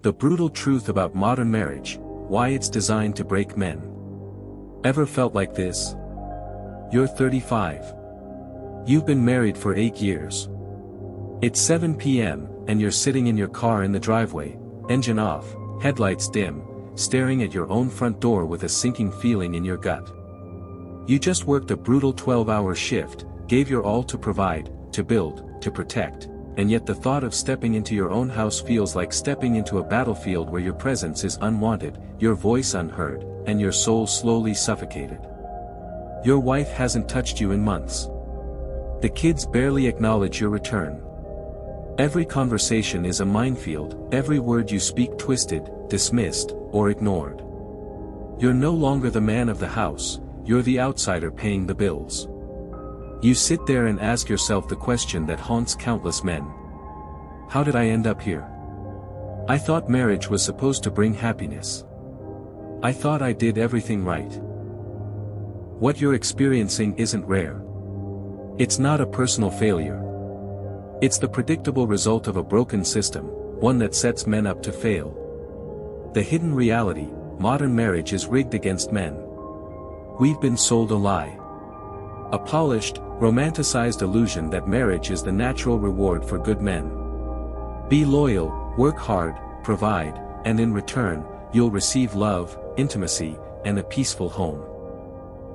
The brutal truth about modern marriage, why it's designed to break men. Ever felt like this? You're 35. You've been married for 8 years. It's 7 p.m., and you're sitting in your car in the driveway, engine off, headlights dim, staring at your own front door with a sinking feeling in your gut. You just worked a brutal 12-hour shift, gave your all to provide, to build, to protect, and yet the thought of stepping into your own house feels like stepping into a battlefield where your presence is unwanted, your voice unheard, and your soul slowly suffocated. Your wife hasn't touched you in months. The kids barely acknowledge your return. Every conversation is a minefield, every word you speak twisted, dismissed, or ignored. You're no longer the man of the house, you're the outsider paying the bills. You sit there and ask yourself the question that haunts countless men. How did I end up here? I thought marriage was supposed to bring happiness. I thought I did everything right. What you're experiencing isn't rare. It's not a personal failure. It's the predictable result of a broken system, one that sets men up to fail. The hidden reality, modern marriage is rigged against men. We've been sold a lie. A polished, romanticized illusion that marriage is the natural reward for good men. Be loyal, work hard, provide, and in return, you'll receive love, intimacy, and a peaceful home.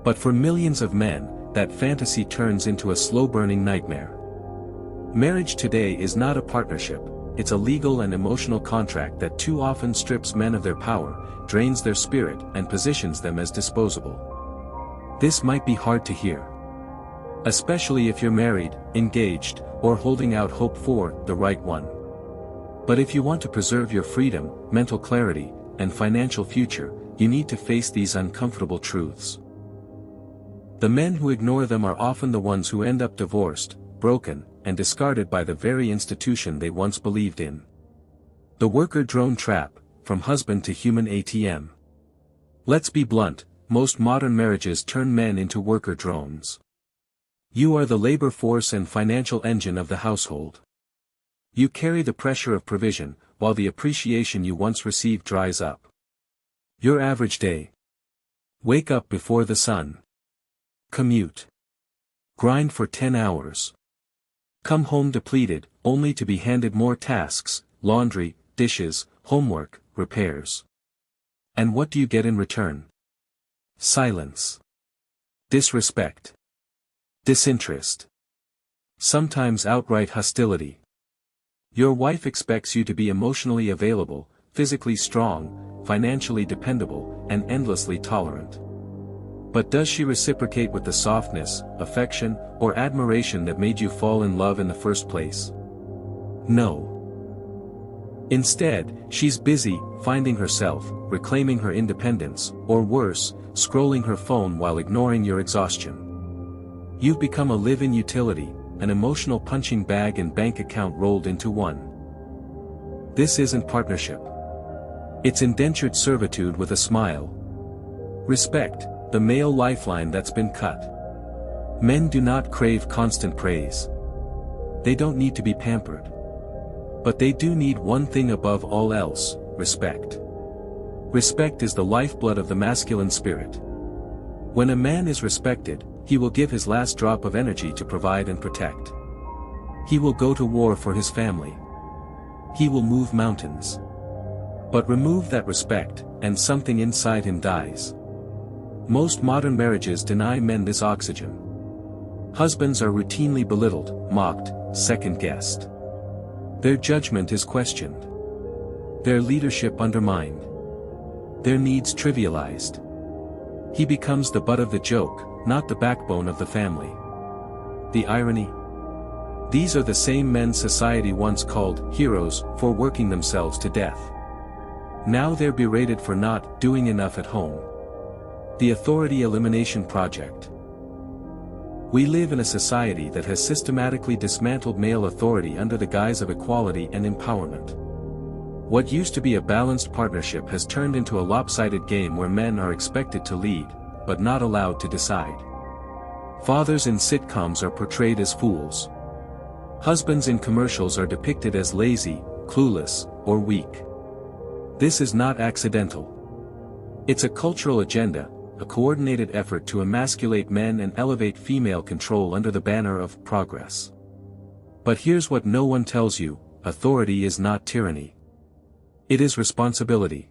But for millions of men, that fantasy turns into a slow-burning nightmare. Marriage today is not a partnership, it's a legal and emotional contract that too often strips men of their power, drains their spirit, and positions them as disposable. This might be hard to hear. Especially if you're married, engaged, or holding out hope for the right one. But if you want to preserve your freedom, mental clarity, and financial future, you need to face these uncomfortable truths. The men who ignore them are often the ones who end up divorced, broken, and discarded by the very institution they once believed in. The worker drone trap, from husband to human ATM. Let's be blunt, most modern marriages turn men into worker drones. You are the labor force and financial engine of the household. You carry the pressure of provision, while the appreciation you once received dries up. Your average day. Wake up before the sun. Commute. Grind for 10 hours. Come home depleted, only to be handed more tasks, laundry, dishes, homework, repairs. And what do you get in return? Silence. Disrespect. Disinterest. Sometimes outright hostility. Your wife expects you to be emotionally available, physically strong, financially dependable, and endlessly tolerant. But does she reciprocate with the softness, affection, or admiration that made you fall in love in the first place? No. Instead, she's busy, finding herself, reclaiming her independence, or worse, scrolling her phone while ignoring your exhaustion. You've become a live-in utility, an emotional punching bag and bank account rolled into one. This isn't partnership. It's indentured servitude with a smile. Respect, the male lifeline that's been cut. Men do not crave constant praise. They don't need to be pampered. But they do need one thing above all else, respect. Respect is the lifeblood of the masculine spirit. When a man is respected, he will give his last drop of energy to provide and protect. He will go to war for his family. He will move mountains. But remove that respect, and something inside him dies. Most modern marriages deny men this oxygen. Husbands are routinely belittled, mocked, second-guessed. Their judgment is questioned. Their leadership undermined. Their needs trivialized. He becomes the butt of the joke, not the backbone of the family. The irony? These are the same men society once called heroes for working themselves to death. Now they're berated for not doing enough at home. The Authority Elimination Project. We live in a society that has systematically dismantled male authority under the guise of equality and empowerment. What used to be a balanced partnership has turned into a lopsided game where men are expected to lead, but not allowed to decide. Fathers in sitcoms are portrayed as fools. Husbands in commercials are depicted as lazy, clueless, or weak. This is not accidental. It's a cultural agenda, a coordinated effort to emasculate men and elevate female control under the banner of progress. But here's what no one tells you: authority is not tyranny. It is responsibility.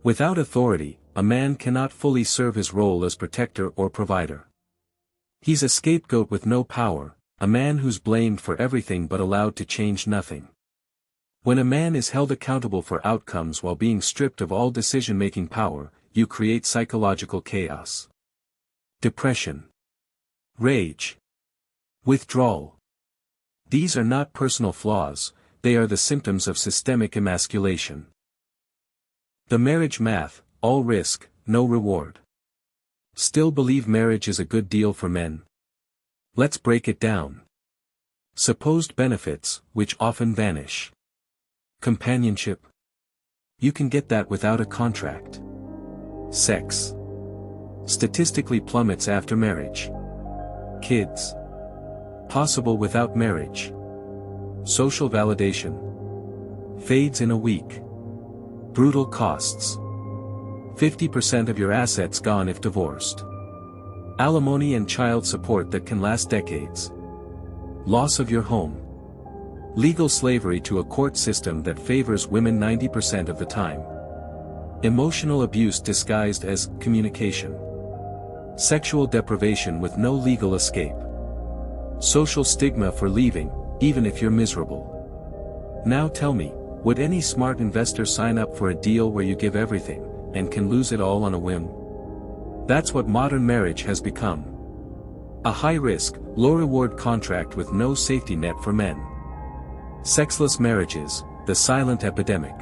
Without authority, a man cannot fully serve his role as protector or provider. He's a scapegoat with no power, a man who's blamed for everything but allowed to change nothing. When a man is held accountable for outcomes while being stripped of all decision-making power, you create psychological chaos. Depression. Rage. Withdrawal. These are not personal flaws, they are the symptoms of systemic emasculation. The marriage math: all risk, no reward. Still believe marriage is a good deal for men? Let's break it down. Supposed benefits, which often vanish. Companionship. You can get that without a contract. Sex. Statistically plummets after marriage. Kids. Possible without marriage. Social validation. Fades in a week. Brutal costs. 50% of your assets gone if divorced. Alimony and child support that can last decades. Loss of your home. Legal slavery to a court system that favors women 90% of the time. Emotional abuse disguised as communication. Sexual deprivation with no legal escape. Social stigma for leaving, even if you're miserable. Now tell me, would any smart investor sign up for a deal where you give everything, and can lose it all on a whim? That's what modern marriage has become. A high-risk, low-reward contract with no safety net for men. Sexless marriages, the silent epidemic.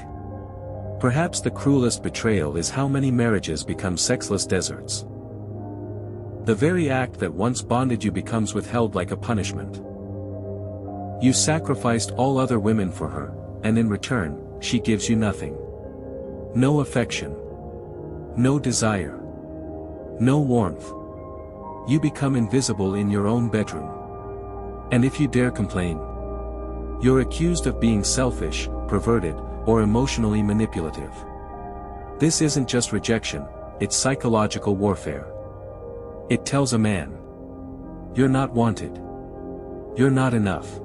Perhaps the cruelest betrayal is how many marriages become sexless deserts. The very act that once bonded you becomes withheld like a punishment. You sacrificed all other women for her, and in return, she gives you nothing. No affection. No desire. No warmth. You become invisible in your own bedroom. And if you dare complain, you're accused of being selfish, perverted, or emotionally manipulative. This isn't just rejection, it's psychological warfare. It tells a man, you're not wanted. You're not enough.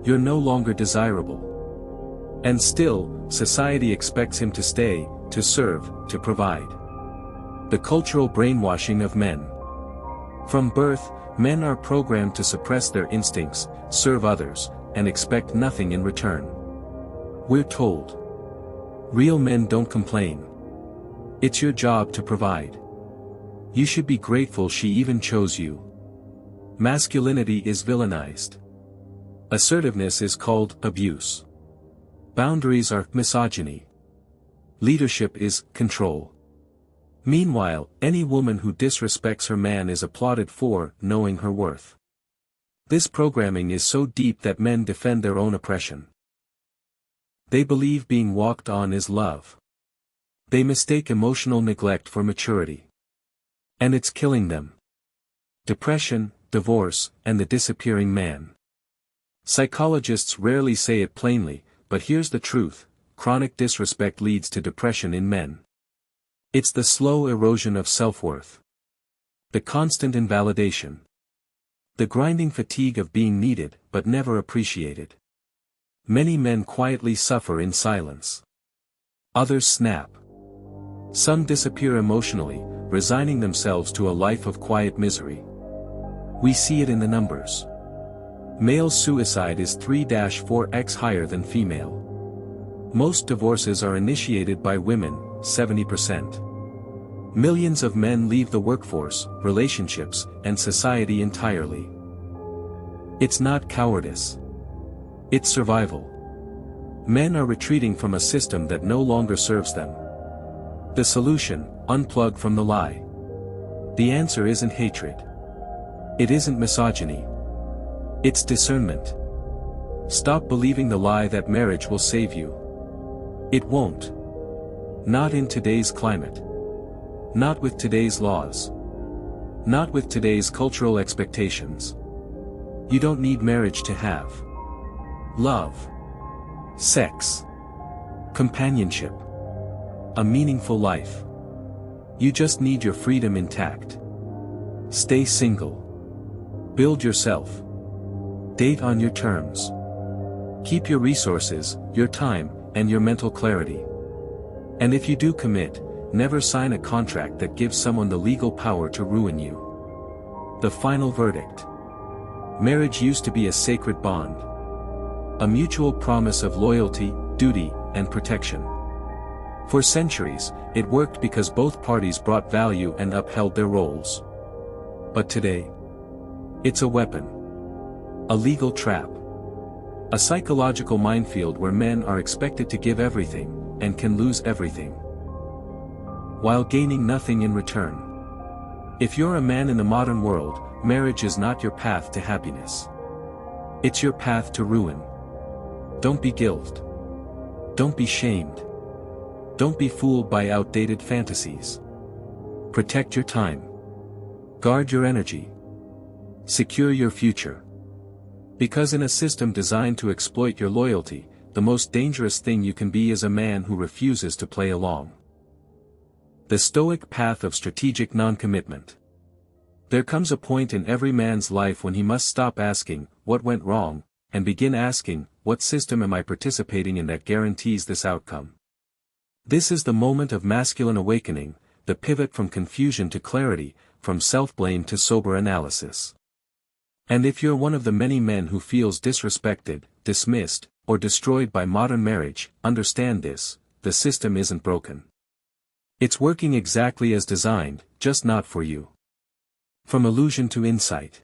You're no longer desirable. And still, society expects him to stay, to serve, to provide. The cultural brainwashing of men. From birth, men are programmed to suppress their instincts, serve others, and expect nothing in return. We're told, real men don't complain. It's your job to provide. You should be grateful she even chose you. Masculinity is villainized. Assertiveness is called abuse. Boundaries are misogyny. Leadership is control. Meanwhile, any woman who disrespects her man is applauded for knowing her worth. This programming is so deep that men defend their own oppression. They believe being walked on is love. They mistake emotional neglect for maturity. And it's killing them. Depression, divorce, and the disappearing man. Psychologists rarely say it plainly, but here's the truth: chronic disrespect leads to depression in men. It's the slow erosion of self-worth. The constant invalidation. The grinding fatigue of being needed, but never appreciated. Many men quietly suffer in silence. Others snap. Some disappear emotionally, resigning themselves to a life of quiet misery. We see it in the numbers. Male suicide is 3-4x higher than female. Most divorces are initiated by women, 70%. Millions of men leave the workforce, relationships, and society entirely. It's not cowardice. It's survival. Men are retreating from a system that no longer serves them. The solution: unplug from the lie. The answer isn't hatred. It isn't misogyny. It's discernment. Stop believing the lie that marriage will save you. It won't. Not in today's climate. Not with today's laws. Not with today's cultural expectations. You don't need marriage to have love, sex, Companionship. A meaningful life. You just need your freedom intact. Stay single. Build yourself. Date on your terms. Keep your resources, your time, and your mental clarity. And if you do commit, never sign a contract that gives someone the legal power to ruin you. The final verdict. Marriage used to be a sacred bond. A mutual promise of loyalty, duty, and protection. For centuries, it worked because both parties brought value and upheld their roles. But today, it's a weapon. A legal trap. A psychological minefield where men are expected to give everything, and can lose everything, while gaining nothing in return. If you're a man in the modern world, marriage is not your path to happiness. It's your path to ruin. Don't be guilted. Don't be shamed. Don't be fooled by outdated fantasies. Protect your time. Guard your energy. Secure your future. Because in a system designed to exploit your loyalty, the most dangerous thing you can be is a man who refuses to play along. The Stoic path of strategic non-commitment. There comes a point in every man's life when he must stop asking, "What went wrong?" and begin asking, "What system am I participating in that guarantees this outcome?" This is the moment of masculine awakening, the pivot from confusion to clarity, from self-blame to sober analysis. And if you're one of the many men who feels disrespected, dismissed, or destroyed by modern marriage, understand this: the system isn't broken. It's working exactly as designed, just not for you. From illusion to insight.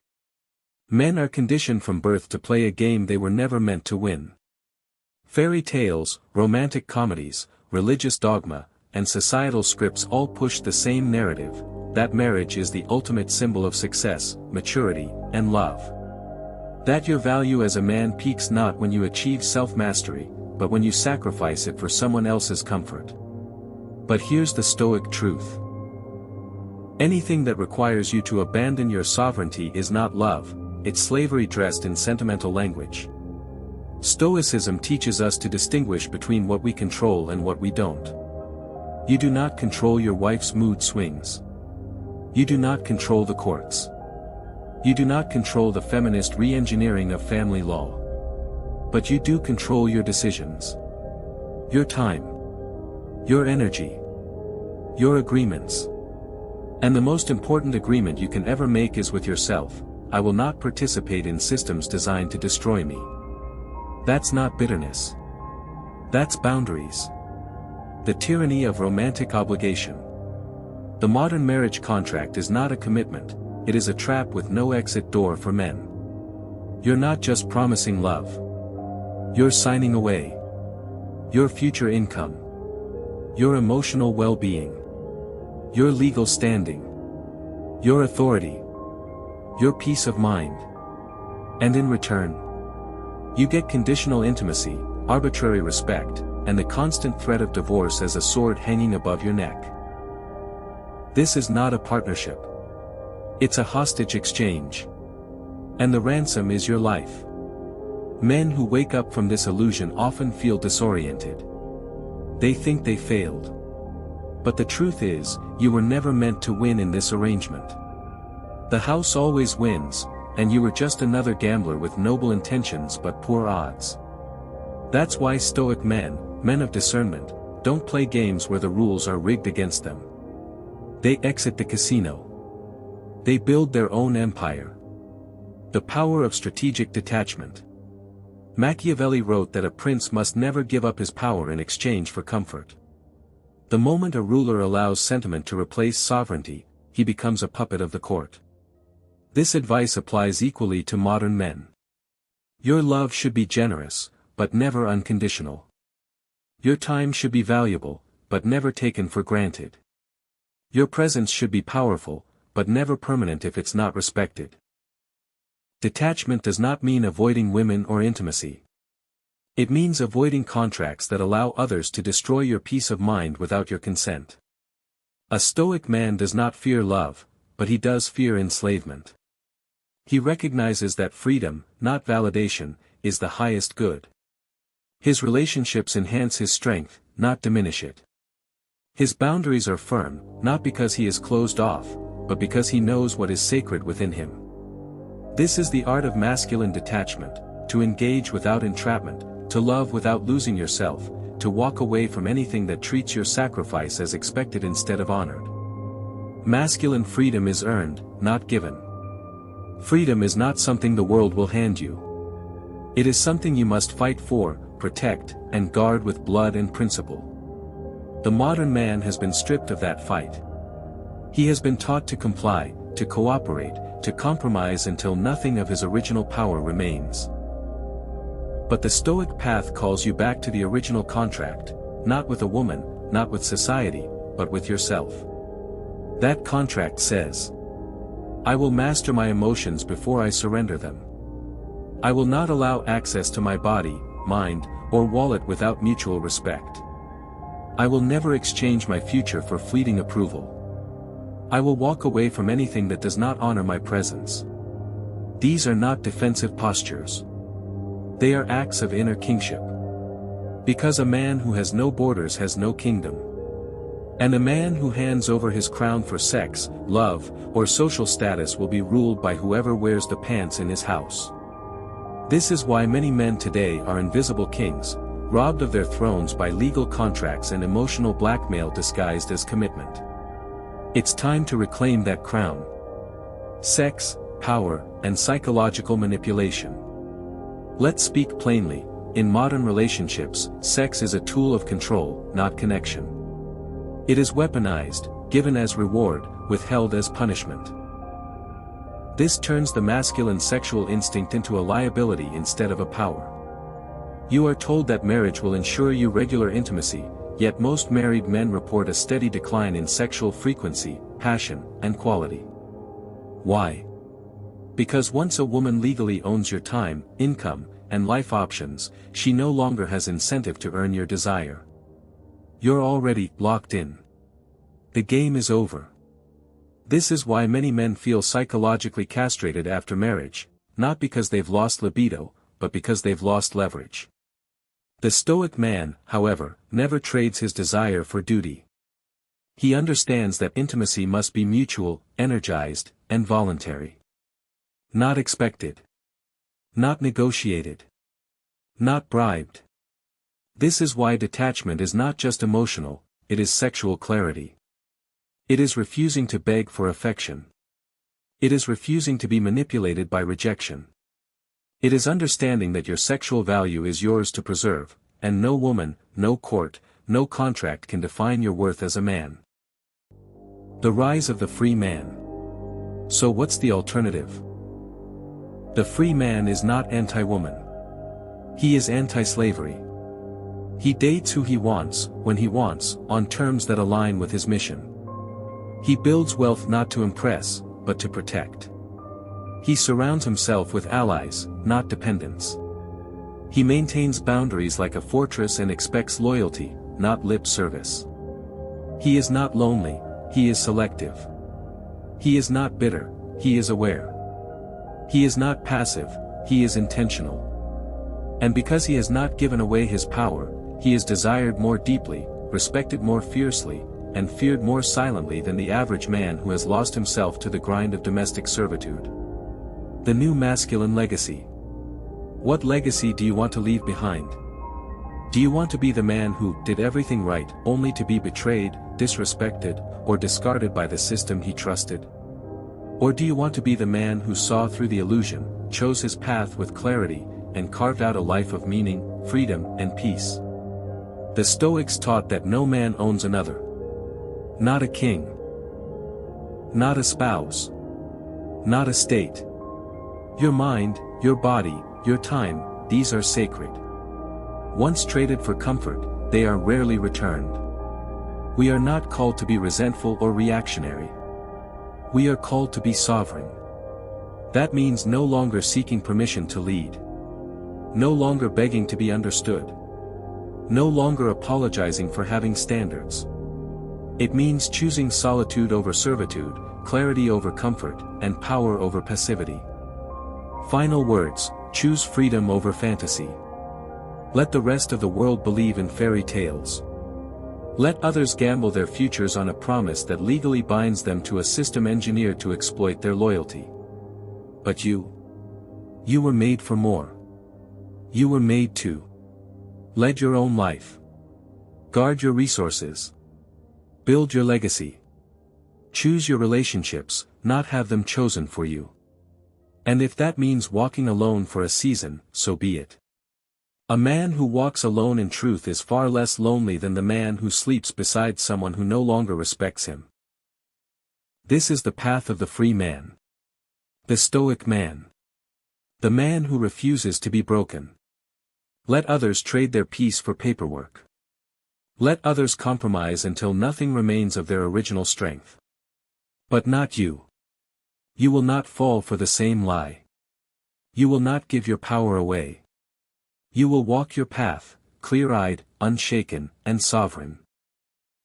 Men are conditioned from birth to play a game they were never meant to win. Fairy tales, romantic comedies, religious dogma, and societal scripts all push the same narrative: that marriage is the ultimate symbol of success, maturity, and love. That your value as a man peaks not when you achieve self-mastery, but when you sacrifice it for someone else's comfort. But here's the Stoic truth. Anything that requires you to abandon your sovereignty is not love, it's slavery dressed in sentimental language. Stoicism teaches us to distinguish between what we control and what we don't. You do not control your wife's mood swings. You do not control the courts. You do not control the feminist re-engineering of family law. But you do control your decisions. Your time. Your energy. Your agreements. And the most important agreement you can ever make is with yourself: I will not participate in systems designed to destroy me. That's not bitterness. That's boundaries. The tyranny of romantic obligation. The modern marriage contract is not a commitment, it is a trap with no exit door for men. You're not just promising love. You're signing away your future income, your emotional well-being, your legal standing, your authority, your peace of mind. And in return, you get conditional intimacy, arbitrary respect, and the constant threat of divorce as a sword hanging above your neck. This is not a partnership. It's a hostage exchange. And the ransom is your life. Men who wake up from this illusion often feel disoriented. They think they failed. But the truth is, you were never meant to win in this arrangement. The house always wins, and you were just another gambler with noble intentions but poor odds. That's why Stoic men, men of discernment, don't play games where the rules are rigged against them. They exit the casino. They build their own empire. The power of strategic detachment. Machiavelli wrote that a prince must never give up his power in exchange for comfort. The moment a ruler allows sentiment to replace sovereignty, he becomes a puppet of the court. This advice applies equally to modern men. Your love should be generous, but never unconditional. Your time should be valuable, but never taken for granted. Your presence should be powerful, but never permanent if it's not respected. Detachment does not mean avoiding women or intimacy. It means avoiding contracts that allow others to destroy your peace of mind without your consent. A Stoic man does not fear love, but he does fear enslavement. He recognizes that freedom, not validation, is the highest good. His relationships enhance his strength, not diminish it. His boundaries are firm, not because he is closed off, but because he knows what is sacred within him. This is the art of masculine detachment, to engage without entrapment, to love without losing yourself, to walk away from anything that treats your sacrifice as expected instead of honored. Masculine freedom is earned, not given. Freedom is not something the world will hand you. It is something you must fight for, protect, and guard with blood and principle. The modern man has been stripped of that fight. He has been taught to comply, to cooperate, to compromise until nothing of his original power remains. But the Stoic path calls you back to the original contract, not with a woman, not with society, but with yourself. That contract says, I will master my emotions before I surrender them. I will not allow access to my body, mind, or wallet without mutual respect. I will never exchange my future for fleeting approval. I will walk away from anything that does not honor my presence. These are not defensive postures. They are acts of inner kingship. Because a man who has no borders has no kingdom. And a man who hands over his crown for sex, love, or social status will be ruled by whoever wears the pants in his house. This is why many men today are invisible kings, robbed of their thrones by legal contracts and emotional blackmail disguised as commitment. It's time to reclaim that crown. Sex, power, and psychological manipulation. Let's speak plainly, in modern relationships, sex is a tool of control, not connection. It is weaponized, given as reward, withheld as punishment. This turns the masculine sexual instinct into a liability instead of a power. You are told that marriage will ensure you regular intimacy, yet most married men report a steady decline in sexual frequency, passion, and quality. Why? Because once a woman legally owns your time, income, and life options, she no longer has incentive to earn your desire. You're already locked in. The game is over. This is why many men feel psychologically castrated after marriage, not because they've lost libido, but because they've lost leverage. The Stoic man, however, never trades his desire for duty. He understands that intimacy must be mutual, energized, and voluntary. Not expected. Not negotiated. Not bribed. This is why detachment is not just emotional, it is sexual clarity. It is refusing to beg for affection. It is refusing to be manipulated by rejection. It is understanding that your sexual value is yours to preserve, and no woman, no court, no contract can define your worth as a man. The rise of the free man. So what's the alternative? The free man is not anti-woman. He is anti-slavery. He dates who he wants, when he wants, on terms that align with his mission. He builds wealth not to impress, but to protect. He surrounds himself with allies, not dependents. He maintains boundaries like a fortress and expects loyalty, not lip service. He is not lonely, he is selective. He is not bitter, he is aware. He is not passive, he is intentional. And because he has not given away his power, he is desired more deeply, respected more fiercely, and feared more silently than the average man who has lost himself to the grind of domestic servitude. The new masculine legacy. What legacy do you want to leave behind? Do you want to be the man who did everything right only to be betrayed, disrespected, or discarded by the system he trusted? Or do you want to be the man who saw through the illusion, chose his path with clarity, and carved out a life of meaning, freedom, and peace? The Stoics taught that no man owns another. Not a king. Not a spouse. Not a state. Your mind, your body, your time, these are sacred. Once traded for comfort, they are rarely returned. We are not called to be resentful or reactionary. We are called to be sovereign. That means no longer seeking permission to lead. No longer begging to be understood. No longer apologizing for having standards. It means choosing solitude over servitude, clarity over comfort, and power over passivity. Final words, choose freedom over fantasy. Let the rest of the world believe in fairy tales. Let others gamble their futures on a promise that legally binds them to a system engineered to exploit their loyalty. But you were made for more. You were made to lead your own life. Guard your resources. Build your legacy. Choose your relationships, not have them chosen for you. And if that means walking alone for a season, so be it. A man who walks alone in truth is far less lonely than the man who sleeps beside someone who no longer respects him. This is the path of the free man. The Stoic man. The man who refuses to be broken. Let others trade their peace for paperwork. Let others compromise until nothing remains of their original strength. But not you. You will not fall for the same lie. You will not give your power away. You will walk your path, clear-eyed, unshaken, and sovereign.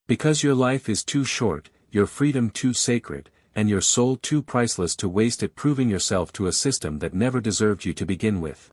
Because your life is too short, your freedom too sacred, and your soul too priceless to waste it proving yourself to a system that never deserved you to begin with.